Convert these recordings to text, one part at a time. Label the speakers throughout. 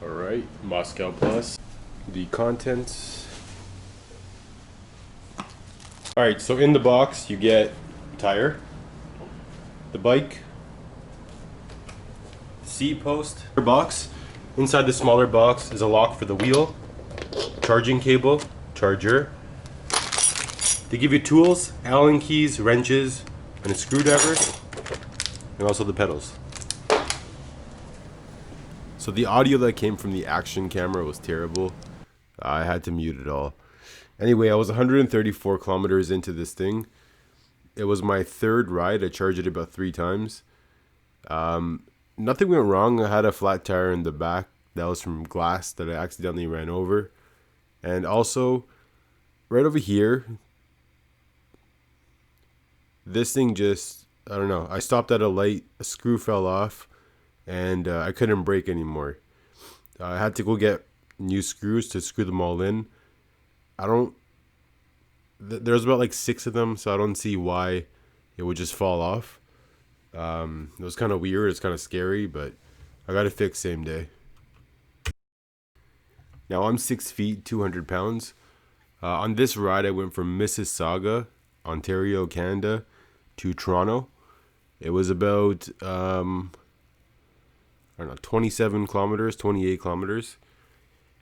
Speaker 1: Alright, Moscow Plus. The contents. Alright, so in the box you get tire, the bike, seat post, box. Inside the smaller box is a lock for the wheel, charging cable, charger. They give you tools, Allen keys, wrenches, and a screwdriver, and also the pedals. So the audio that came from the action camera was terrible. I had to mute it all. Anyway, I was 134 kilometers into this thing. It was my third ride. I charged it about 3 times. Nothing went wrong. I had a flat tire in the back that was from glass that I accidentally ran over. And also, right over here, this thing just, I don't know. I stopped at a light, a screw fell off, and I couldn't brake anymore. I had to go get new screws to screw them all in. There's about like 6 of them, so I don't see why it would just fall off. It was kind of weird. It's kind of scary, but I got it fixed same day. Now I'm 6 feet, 200 pounds. On this ride, I went from Mississauga, Ontario, Canada, to Toronto. It was about, I don't know, 27 kilometers, 28 kilometers.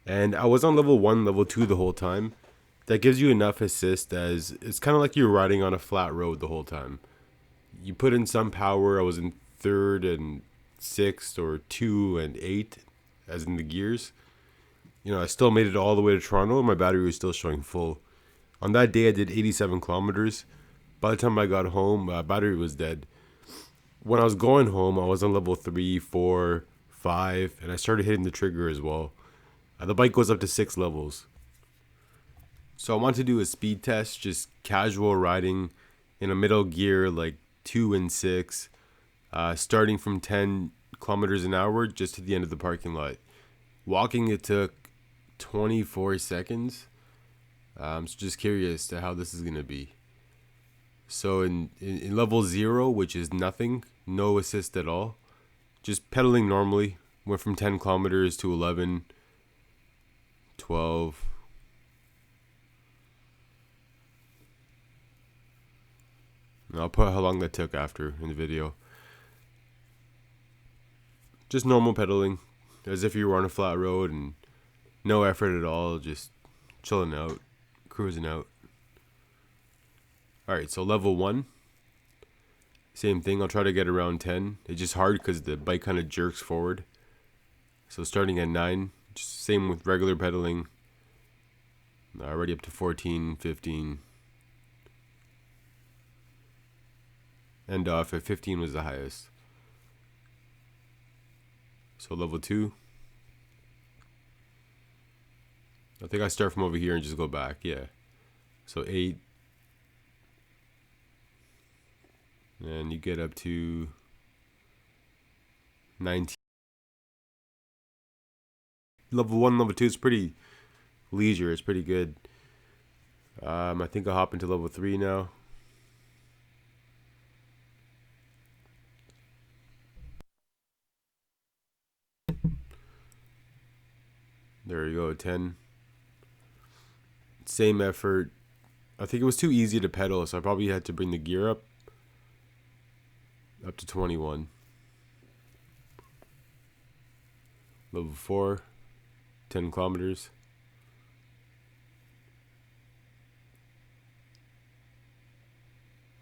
Speaker 1: And I was on level 1, level 2 the whole time. That gives you enough assist as it's kind of like you're riding on a flat road the whole time. You put in some power. I was in 3rd and 6th or 2 and 8 as in the gears. I still made it all the way to Toronto and my battery was still showing full. On that day I did 87 kilometers. By the time I got home, battery was dead. When I was going home, I was on level 3, 4, 5, and I started hitting the trigger as well. The bike goes up to 6 levels. So I want to do a speed test, just casual riding in a middle gear like 2 and 6, starting from 10 kilometers an hour just to the end of the parking lot. Walking it took 24 seconds. I'm just curious to how this is going to be. So in level 0, which is nothing, no assist at all, just pedaling normally, went from 10 kilometers to 11, 12. And I'll put how long that took after in the video. Just normal pedaling, as if you were on a flat road and no effort at all, just chilling out, cruising out. Alright, so level 1, same thing. I'll try to get around 10. It's just hard because the bike kind of jerks forward. So starting at 9, just same with regular pedaling. Already up to 14, 15. And off at 15 was the highest. So level 2. I think I start from over here and just go back. Yeah. So 8. And you get up to 19. Level 1, level 2 is pretty leisure. It's pretty good. I think I'll hop into level 3 now. There you go, 10. Same effort. I think it was too easy to pedal, so I probably had to bring the gear up to 21. Level 4, 10 kilometers.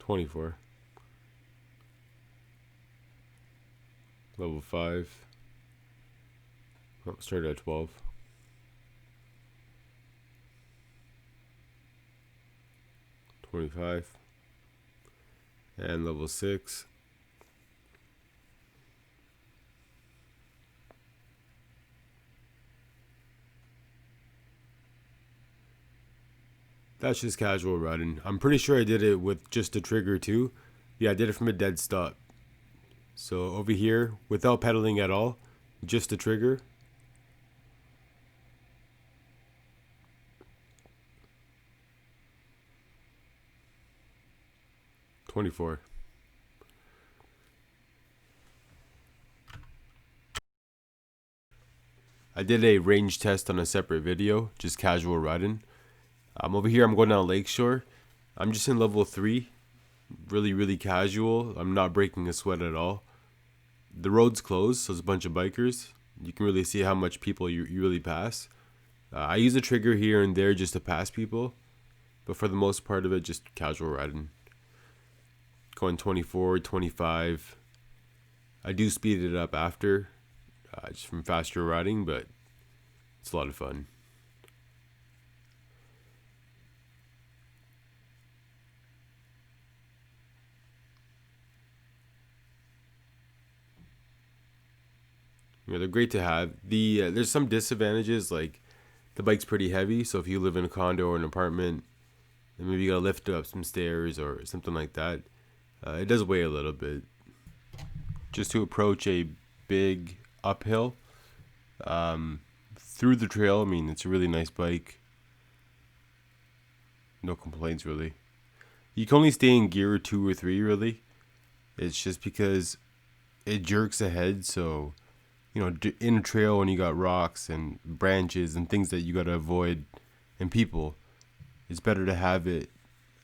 Speaker 1: $24. Level 5. Oh, started at 12. $25. And level 6. That's just casual riding. I'm pretty sure I did it with just a trigger too. Yeah, I did it from a dead stop. So over here, without pedaling at all, just the trigger. $24. I did a range test on a separate video, just casual riding. Over here, I'm going down Lakeshore. I'm just in level 3, really casual. I'm not breaking a sweat at all. The road's closed, so it's a bunch of bikers. You can really see how much people you really pass. I use a trigger here and there just to pass people, but for the most part of it, just casual riding. Going 24, 25. I do speed it up after, just from faster riding, but it's a lot of fun. Yeah, they're great to have. There's some disadvantages, like the bike's pretty heavy, so if you live in a condo or an apartment, and maybe you gotta lift up some stairs or something like that, it does weigh a little bit. Just to approach a big uphill through the trail, I mean, it's a really nice bike. No complaints, really. You can only stay in gear 2 or 3, really. It's just because it jerks ahead, so in a trail when you got rocks and branches and things that you got to avoid and people, it's better to have it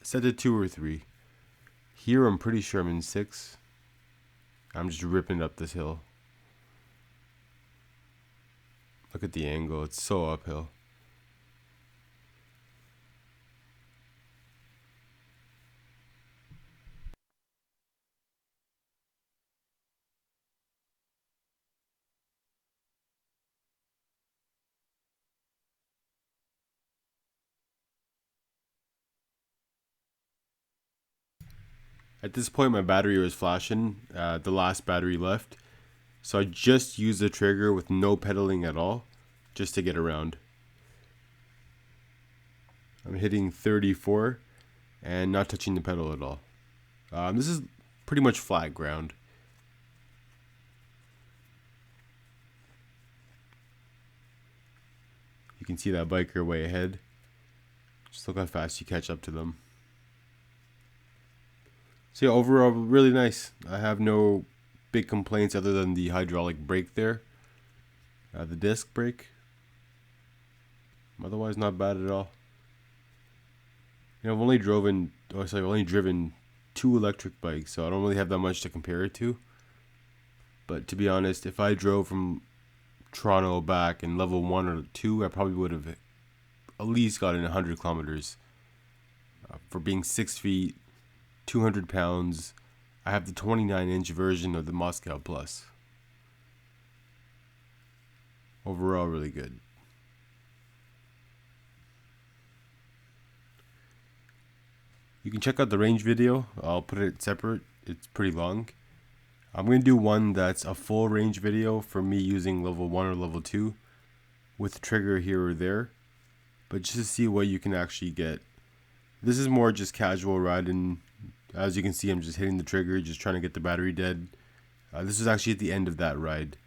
Speaker 1: set to 2 or 3. Here I'm pretty sure I'm in 6. I'm just ripping up this hill. Look at the angle, it's so uphill. At this point, my battery was flashing, the last battery left. So I just used the trigger with no pedaling at all, just to get around. I'm hitting 34 and not touching the pedal at all. This is pretty much flat ground. You can see that biker way ahead. Just look how fast you catch up to them. So yeah, overall, really nice. I have no big complaints other than the hydraulic brake there. The disc brake. Otherwise, not bad at all. I've only driven 2 electric bikes, so I don't really have that much to compare it to. But to be honest, if I drove from Toronto back in level 1 or 2, I probably would have at least gotten 100 kilometers. For being 6 feet, 200 pounds, I have the 29-inch version of the Moscow Plus. Overall, really good. You can check out the range video. I'll put it separate. It's pretty long. I'm going to do one that's a full range video for me using level 1 or level 2 with trigger here or there, but just to see what you can actually get. This is more just casual riding. As you can see, I'm just hitting the trigger, just trying to get the battery dead. This is actually at the end of that ride.